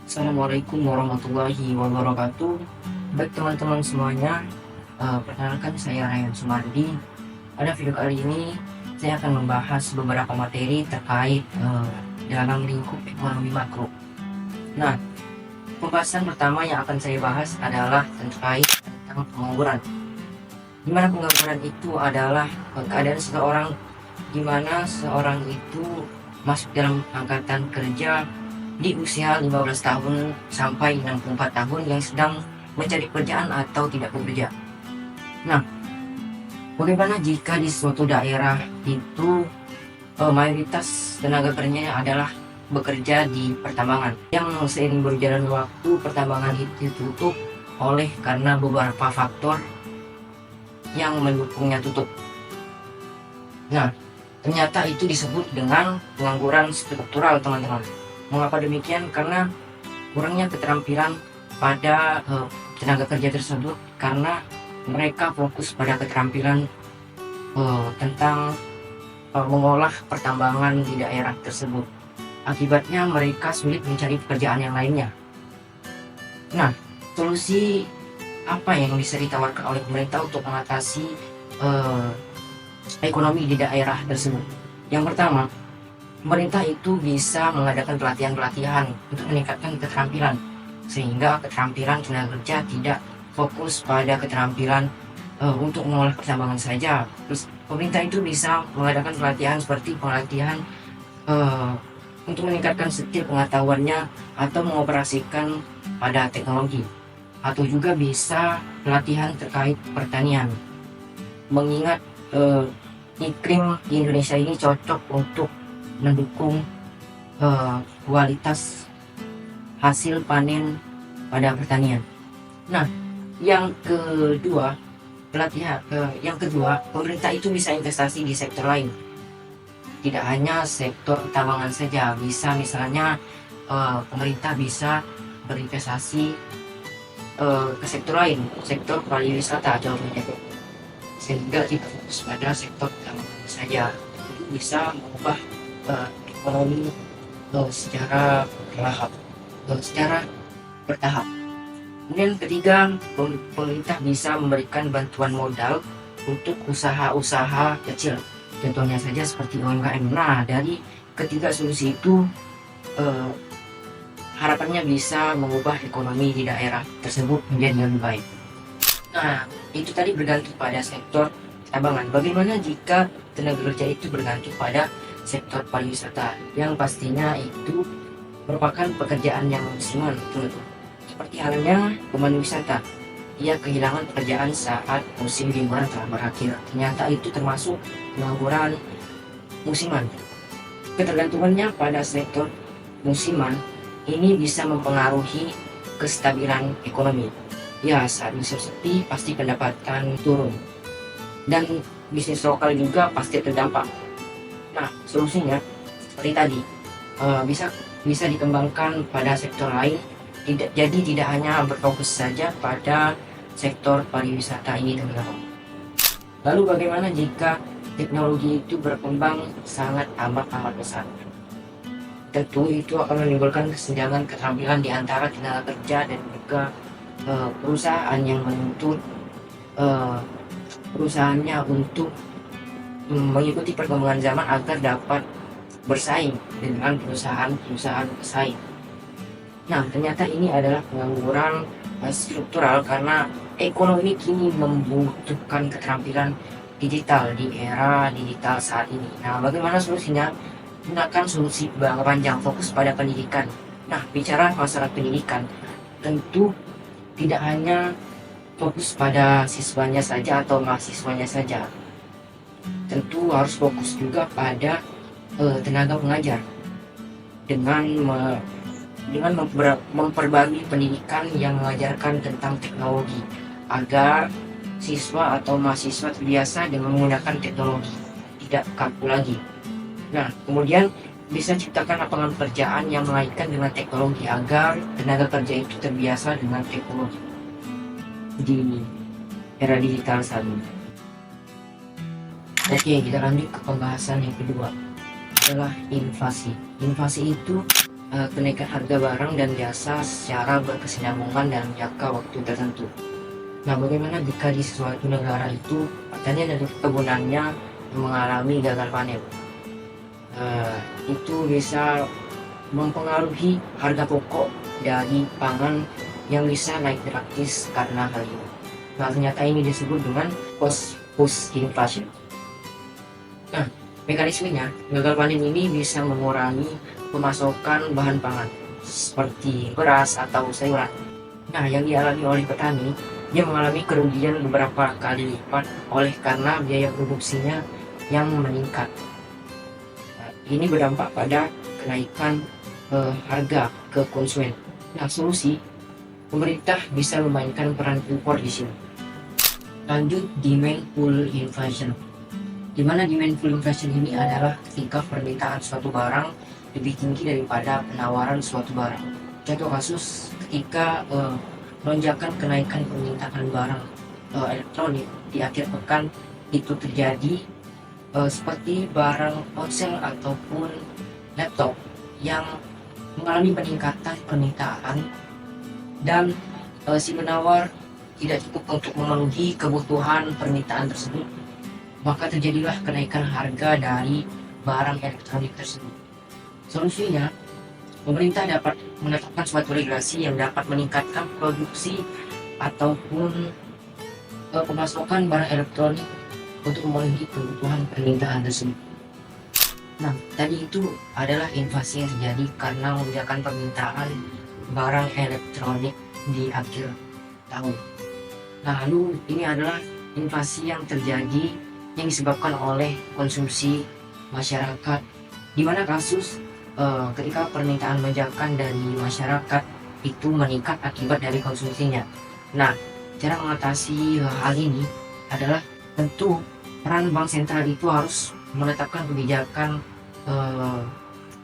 Assalamualaikum warahmatullahi wabarakatuh. Baik teman-teman semuanya, perkenalkan saya Ryan Sumardi. Pada video kali ini saya akan membahas beberapa materi terkait dalam lingkup ekonomi makro. Nah, pembahasan pertama yang akan saya bahas adalah terkait tentang pengangguran. Di mana pengangguran itu adalah keadaan seseorang di mana seorang itu masuk dalam angkatan kerja di usia 15 tahun sampai 64 tahun yang sedang mencari pekerjaan atau tidak bekerja. Nah, bagaimana jika di suatu daerah itu mayoritas tenaga kerjanya adalah bekerja di pertambangan yang seiring berjalan waktu pertambangan itu tutup oleh karena beberapa faktor yang mendukungnya tutup. Nah, ternyata itu disebut dengan pengangguran struktural, teman-teman. Mengapa demikian? Karena kurangnya keterampilan pada tenaga kerja tersebut, karena mereka fokus pada keterampilan tentang mengolah pertambangan di daerah tersebut. Akibatnya mereka sulit mencari pekerjaan yang lainnya. Nah, solusi apa yang bisa ditawarkan oleh pemerintah untuk mengatasi ekonomi di daerah tersebut? Yang pertama, pemerintah itu bisa mengadakan pelatihan-pelatihan untuk meningkatkan keterampilan, sehingga keterampilan tenaga kerja tidak fokus pada keterampilan untuk mengolah pertambangan saja. Terus pemerintah itu bisa mengadakan pelatihan seperti pelatihan untuk meningkatkan skill pengetahuannya atau mengoperasikan pada teknologi, atau juga bisa pelatihan terkait pertanian, mengingat iklim di Indonesia ini cocok untuk mendukung kualitas hasil panen pada pertanian. Nah, yang kedua, pemerintah itu bisa investasi di sektor lain. Tidak hanya sektor pertambangan saja, bisa misalnya pemerintah bisa berinvestasi ke sektor lain, sektor pariwisata contohnya, sehingga tidak fokus pada sektor pertambangan saja. Itu bisa mengubah ekonomi secara bertahap. Kemudian ketiga, pemerintah bisa memberikan bantuan modal untuk usaha-usaha kecil, contohnya saja seperti UMKM. Nah, dari ketiga solusi itu harapannya bisa mengubah ekonomi di daerah tersebut menjadi lebih baik. Nah, itu tadi bergantung pada sektor pertambangan. Bagaimana jika tenaga kerja itu bergantung pada sektor pariwisata, yang pastinya itu merupakan pekerjaan yang musiman, teman-teman. Seperti halnya pemandu wisata, ia kehilangan pekerjaan saat musim liburan telah berakhir. Ternyata itu termasuk pengangguran musiman. Ketergantungannya pada sektor musiman ini bisa mempengaruhi kestabilan ekonomi. Ya, saat musim sepi pasti pendapatan turun, dan bisnis lokal juga pasti terdampak. Nah, solusinya seperti tadi, bisa dikembangkan pada sektor lain, jadi tidak hanya berfokus saja pada sektor pariwisata ini, teman-teman. Lalu bagaimana jika teknologi itu berkembang sangat amat besar? Tentu itu akan menimbulkan kesenjangan keterampilan di antara tenaga kerja dan juga perusahaan yang menuntut perusahaannya untuk mengikuti perkembangan zaman agar dapat bersaing dengan perusahaan-perusahaan pesaing. Nah, ternyata ini adalah pengangguran struktural karena ekonomi kini membutuhkan keterampilan digital di era digital saat ini. Nah, bagaimana solusinya? Gunakan solusi jangka panjang, fokus pada pendidikan. Nah, bicara masalah pendidikan, tentu tidak hanya fokus pada siswanya saja atau mahasiswanya saja. Tentu harus fokus juga pada tenaga pengajar dengan memperbarui pendidikan yang mengajarkan tentang teknologi agar siswa atau mahasiswa terbiasa dengan menggunakan teknologi, tidak kaku lagi. Nah, kemudian bisa ciptakan lapangan pekerjaan yang mengaitkan dengan teknologi agar tenaga kerja itu terbiasa dengan teknologi di era digital saat ini. Oke, kita lanjut ke pembahasan yang kedua, adalah inflasi. Inflasi itu kenaikan harga barang dan jasa secara berkesinambungan dalam jangka waktu tertentu. Nah, bagaimana jika di suatu negara itu petani dan kebunannya mengalami gagal panen? Itu bisa mempengaruhi harga pokok dari pangan yang bisa naik drastis karena hal ini. Nah, ternyata ini disebut dengan cost push inflation. Nah, mekanismenya, gagal panen ini bisa mengurangi pemasokan bahan pangan seperti beras atau sayuran. Nah, yang dialami oleh petani, dia mengalami kerugian beberapa kali lipat oleh karena biaya produksinya yang meningkat. Nah, ini berdampak pada kenaikan harga ke konsumen. Nah, solusi, pemerintah bisa memainkan peran impor di sini. Lanjut, demand pull inflation. Di mana demand pull inflation ini adalah ketika permintaan suatu barang lebih tinggi daripada penawaran suatu barang. Contoh kasus ketika lonjakan kenaikan permintaan barang elektronik di akhir pekan itu terjadi seperti barang ponsel ataupun laptop yang mengalami peningkatan permintaan dan si penawar tidak cukup untuk memenuhi kebutuhan permintaan tersebut, maka terjadilah kenaikan harga dari barang elektronik tersebut. Solusinya, pemerintah dapat menetapkan suatu regulasi yang dapat meningkatkan produksi ataupun pemasokan barang elektronik untuk memenuhi kebutuhan permintaan tersebut. Nah, tadi itu adalah inflasi yang terjadi karena lonjakan permintaan barang elektronik di akhir tahun. Nah, lalu ini adalah inflasi yang terjadi yang disebabkan oleh konsumsi masyarakat, di mana kasus ketika permintaan lonjakan dari masyarakat itu meningkat akibat dari konsumsinya. Nah, cara mengatasi hal ini adalah tentu peran bank sentral itu harus menetapkan kebijakan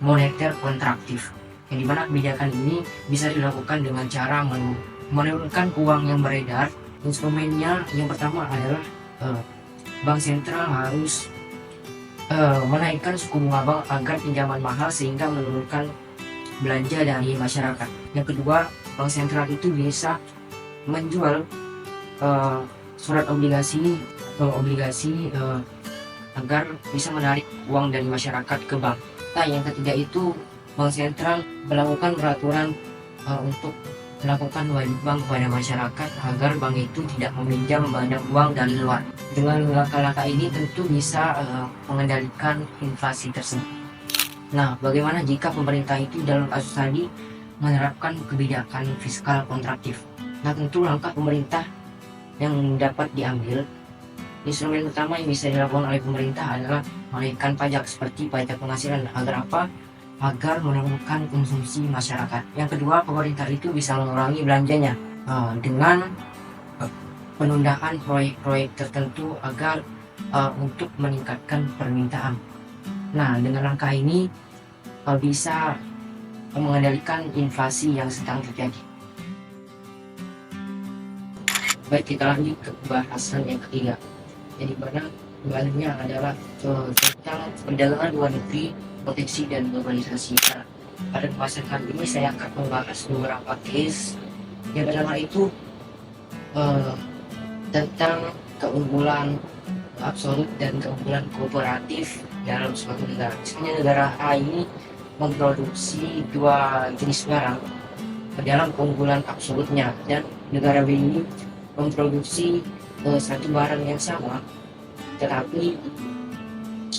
moneter kontraktif, yang dimana kebijakan ini bisa dilakukan dengan cara menurunkan uang yang beredar. Instrumennya yang pertama adalah bank sentral harus menaikkan suku bunga bank agar pinjaman mahal sehingga menurunkan belanja dari masyarakat. Yang kedua, bank sentral itu bisa menjual surat obligasi atau obligasi agar bisa menarik uang dari masyarakat ke bank. Nah, yang ketiga itu bank sentral melakukan peraturan untuk melakukan wajib bank kepada masyarakat agar bank itu tidak meminjam banyak uang dari luar. Dengan langkah-langkah ini tentu bisa mengendalikan inflasi tersebut. Nah, bagaimana jika pemerintah itu dalam kasus tadi menerapkan kebijakan fiskal kontraktif? Nah, tentu langkah pemerintah yang dapat diambil, instrumen pertama yang bisa dilakukan oleh pemerintah adalah menaikkan pajak seperti pajak penghasilan. Agar apa? Agar menurunkan konsumsi masyarakat. Yang kedua, pemerintah itu bisa mengurangi belanjanya dengan penundaan proyek-proyek tertentu agar untuk meningkatkan permintaan. Nah, dengan langkah ini bisa mengendalikan inflasi yang sedang terjadi. Baik, kita lanjut ke bahasan yang ketiga, jadi mana bahannya adalah tentang perdagangan luar negeri, proteksi dan globalisasi. Nah, pada pembahasan kali ini saya akan membahas beberapa case yang pertama itu tentang keunggulan absolut dan keunggulan kooperatif dalam suatu negara. Misalnya negara A ini memproduksi dua jenis barang dalam keunggulan absolutnya, dan negara B ini memproduksi satu barang yang sama tetapi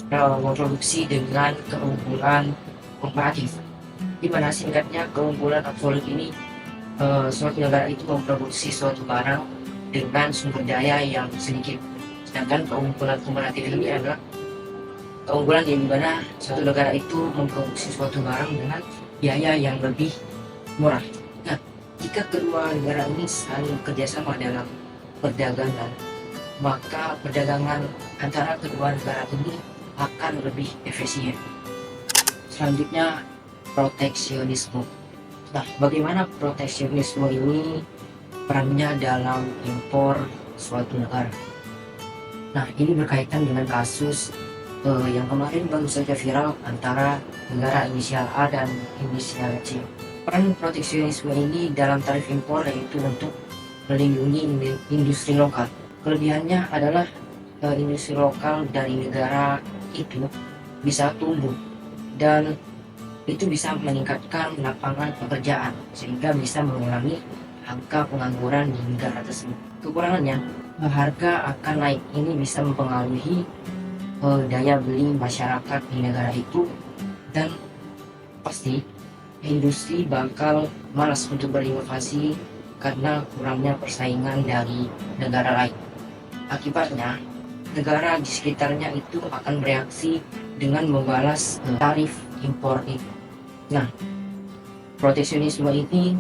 memproduksi dengan keunggulan komparatif, di mana singkatnya keunggulan absolut ini suatu negara itu memproduksi suatu barang dengan sumber daya yang sedikit, sedangkan keunggulan komparatif ini adalah keunggulan yang dimana suatu negara itu memproduksi suatu barang dengan biaya yang lebih murah. Nah, jika kedua negara ini saling kerjasama dalam perdagangan, maka perdagangan antara kedua negara ini akan lebih efisien. Selanjutnya, proteksionisme. Nah, bagaimana proteksionisme ini perannya dalam impor suatu negara? Nah, ini berkaitan dengan kasus yang kemarin baru saja viral antara negara inisial A dan inisial C. Peran proteksionisme ini dalam tarif impor yaitu untuk melindungi industri lokal. Kelebihannya adalah industri lokal dari negara itu bisa tumbuh dan itu bisa meningkatkan lapangan pekerjaan sehingga bisa mengurangi angka pengangguran di negara tersebut. Kekurangannya, harga akan naik. Ini bisa mempengaruhi daya beli masyarakat di negara itu dan pasti industri bakal malas untuk berinovasi karena kurangnya persaingan dari negara lain. Akibatnya, negara di sekitarnya itu akan bereaksi dengan membalas tarif impor itu. Nah, proteksionisme ini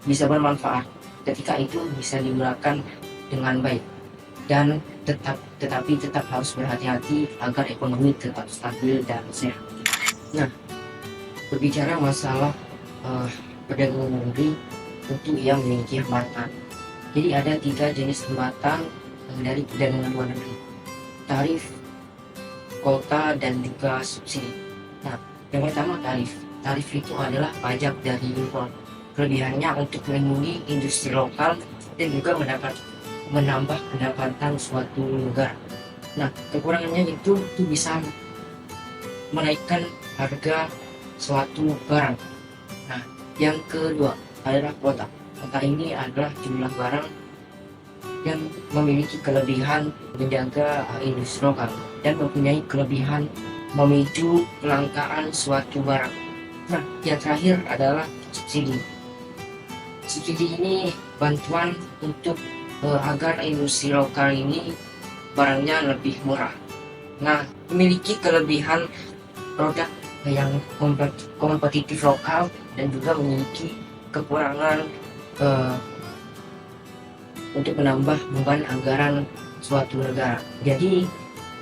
bisa bermanfaat ketika itu bisa digunakan dengan baik dan tetapi tetap harus berhati-hati agar ekonomi tetap stabil dan sehat. Nah, berbicara masalah perdagangan negeri tentu yang memiliki hambatan. Jadi ada 3 jenis hambatan dari perdagangan luar negeri: tarif, kuota, dan juga subsidi. Nah, yang pertama tarif. Tarif itu adalah pajak dari impor. Kelebihannya untuk melindungi industri lokal dan juga menambah pendapatan suatu negara. Nah, kekurangannya itu bisa menaikkan harga suatu barang. Nah, yang kedua adalah kuota. Kuota ini adalah jumlah barang yang memiliki kelebihan menjaga industri lokal dan mempunyai kelebihan memicu kelangkaan suatu barang. Nah, yang terakhir adalah subsidi. Subsidi ini bantuan untuk agar industri lokal ini barangnya lebih murah. Nah, memiliki kelebihan produk yang kompetitif lokal dan juga memiliki kekurangan untuk menambah beban anggaran suatu negara. Jadi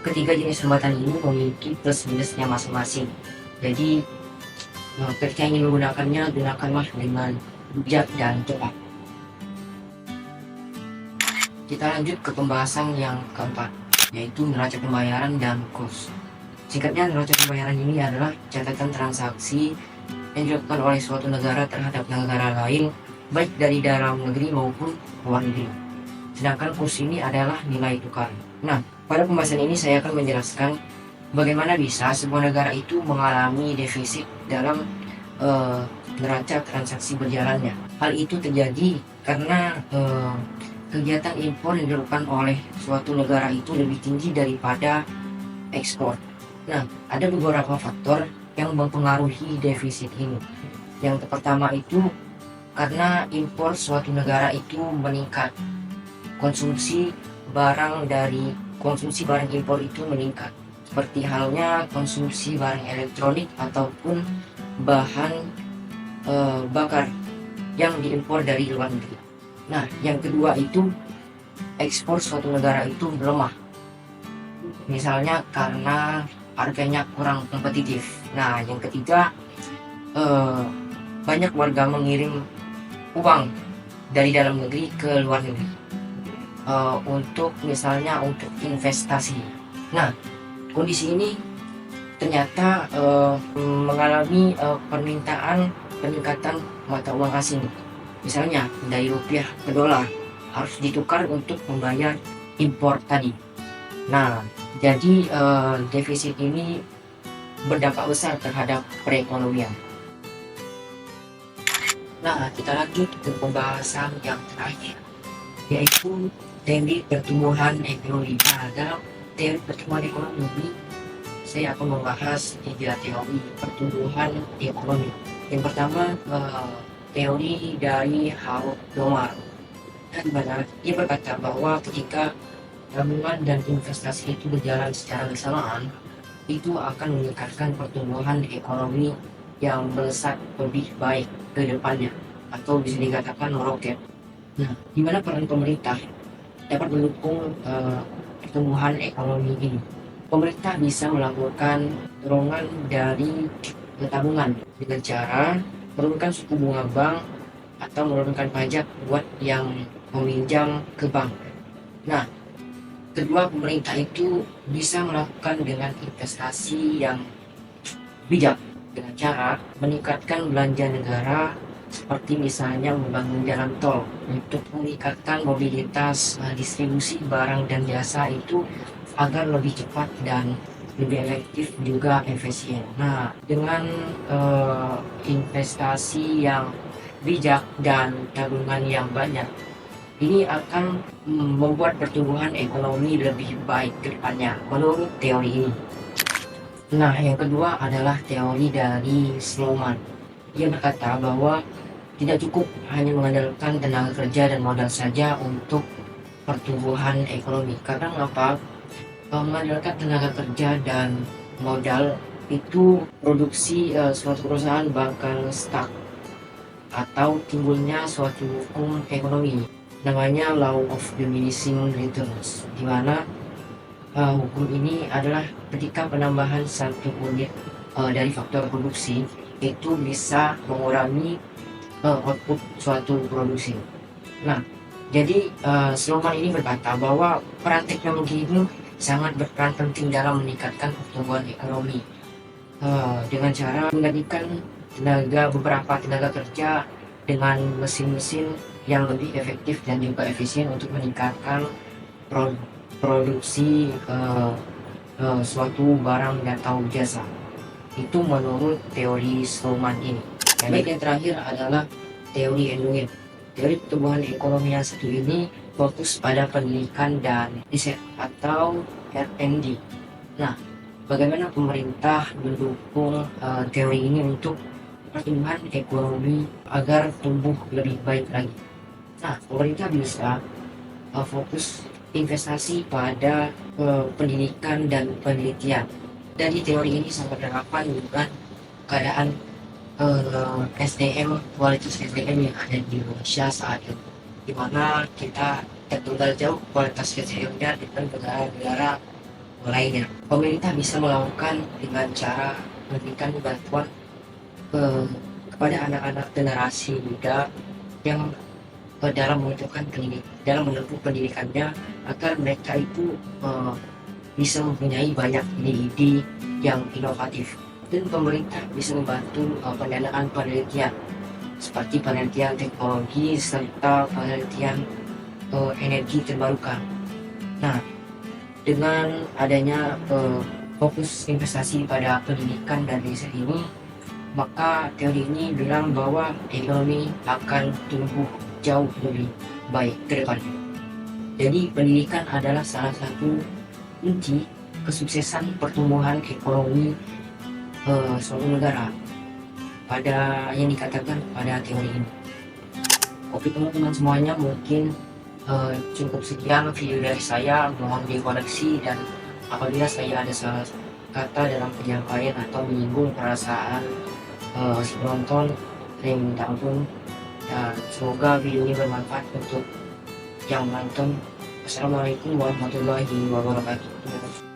ketiga jenis hambatan ini memiliki plus minusnya masing-masing. Jadi ketika ingin menggunakannya, gunakanlah dengan bijak dan tepat. Kita lanjut ke pembahasan yang keempat, yaitu neraca pembayaran dan kurs. Singkatnya, neraca pembayaran ini adalah catatan transaksi yang dilakukan oleh suatu negara terhadap negara lain, baik dari dalam negeri maupun luar negeri. Sedangkan kurs ini adalah nilai tukar. Nah, pada pembahasan ini saya akan menjelaskan bagaimana bisa sebuah negara itu mengalami defisit dalam neraca transaksi berjalannya. Hal itu terjadi karena kegiatan impor yang dilakukan oleh suatu negara itu lebih tinggi daripada ekspor. Nah, ada beberapa faktor yang mempengaruhi defisit ini. Yang pertama itu karena impor suatu negara itu meningkat. Konsumsi barang impor itu meningkat. Seperti halnya konsumsi barang elektronik ataupun bahan bakar yang diimpor dari luar negeri. Nah, yang kedua itu ekspor suatu negara itu melemah. Misalnya karena harganya kurang kompetitif. Nah, yang ketiga banyak warga mengirim uang dari dalam negeri ke luar negeri untuk misalnya untuk investasi. Nah, kondisi ini ternyata mengalami peningkatan mata uang asing. Misalnya dari rupiah ke dolar harus ditukar untuk membayar impor tadi. Nah, jadi defisit ini berdampak besar terhadap perekonomian. Nah, kita lanjut ke pembahasan yang terakhir, yaitu teori pertumbuhan ekonomi. Nah, dalam teori pertumbuhan ekonomi ini saya akan membahas 3 teori pertumbuhan ekonomi. Yang pertama, teori dari Harold Domar, di mana ia berkata bahwa ketika tabungan dan investasi itu berjalan secara bersamaan, itu akan meningkatkan pertumbuhan ekonomi yang melesat lebih baik ke depannya, atau bisa dikatakan meroket. Nah, di mana peran pemerintah dapat mendukung pertumbuhan ekonomi ini. Pemerintah bisa melakukan dorongan dari tabungan dengan cara menurunkan suku bunga bank atau menurunkan pajak buat yang meminjam ke bank. Nah, kedua, pemerintah itu bisa melakukan dengan investasi yang bijak dengan cara meningkatkan belanja negara seperti misalnya membangun jalan tol untuk meningkatkan mobilitas, distribusi barang dan jasa itu agar lebih cepat dan lebih efektif juga efisien. Nah, dengan investasi yang bijak dan tabungan yang banyak, ini akan membuat pertumbuhan ekonomi lebih baik ke depannya menurut teori ini. Nah, yang kedua adalah teori dari Sloman. Ia berkata bahwa tidak cukup hanya mengandalkan tenaga kerja dan modal saja untuk pertumbuhan ekonomi. Karena mengapa? Mengandalkan tenaga kerja dan modal itu produksi suatu perusahaan bakal stuck atau timbulnya suatu hukum ekonomi namanya law of diminishing returns, di mana hukum ini adalah ketika penambahan satu unit dari faktor produksi itu bisa mengurangi output suatu produksi. Nah, jadi Sloman ini berkata bahwa peran teknologi ini sangat berperan penting dalam meningkatkan pertumbuhan ekonomi dengan cara menggantikan beberapa tenaga kerja dengan mesin-mesin yang lebih efektif dan juga efisien untuk meningkatkan produksi suatu barang atau jasa. Itu menurut teori Sloman ini. Baik, yang terakhir adalah teori Nguyen. Teori pertumbuhan ekonomi yang satu ini fokus pada pendidikan dan riset atau R&D. Nah, bagaimana pemerintah mendukung teori ini untuk pertumbuhan ekonomi agar tumbuh lebih baik lagi? Nah, pemerintah bisa fokus investasi pada pendidikan dan penelitian. Dari teori ini sangat relevan dengan keadaan kualitas SDM yang ada di Indonesia saat ini, di mana kita tertinggal jauh kualitas SDM-nya dengan negara-negara lainnya. Pemerintah bisa melakukan dengan cara memberikan bantuan kepada anak-anak generasi muda yang dalam menempuh pendidikannya agar mereka itu bisa mempunyai banyak ide-ide yang inovatif. Dan pemerintah bisa membantu pendanaan penelitian seperti penelitian teknologi serta penelitian energi terbarukan. Nah, dengan adanya fokus investasi pada pendidikan dan riset ini, maka teori ini bilang bahwa ekonomi akan tumbuh jauh lebih baik ke depannya. Jadi pendidikan adalah salah satu kunci kesuksesan pertumbuhan ekonomi suatu negara pada yang dikatakan pada teori ini. Oke teman-teman semuanya, mungkin cukup sekian video dari saya. Mohon dikoreksi dan apabila saya ada salah kata dalam penyampaian atau menyinggung perasaan si penonton, saya minta ampun dan semoga video ini bermanfaat untuk yang menonton. Assalamualaikum warahmatullahi wabarakatuh.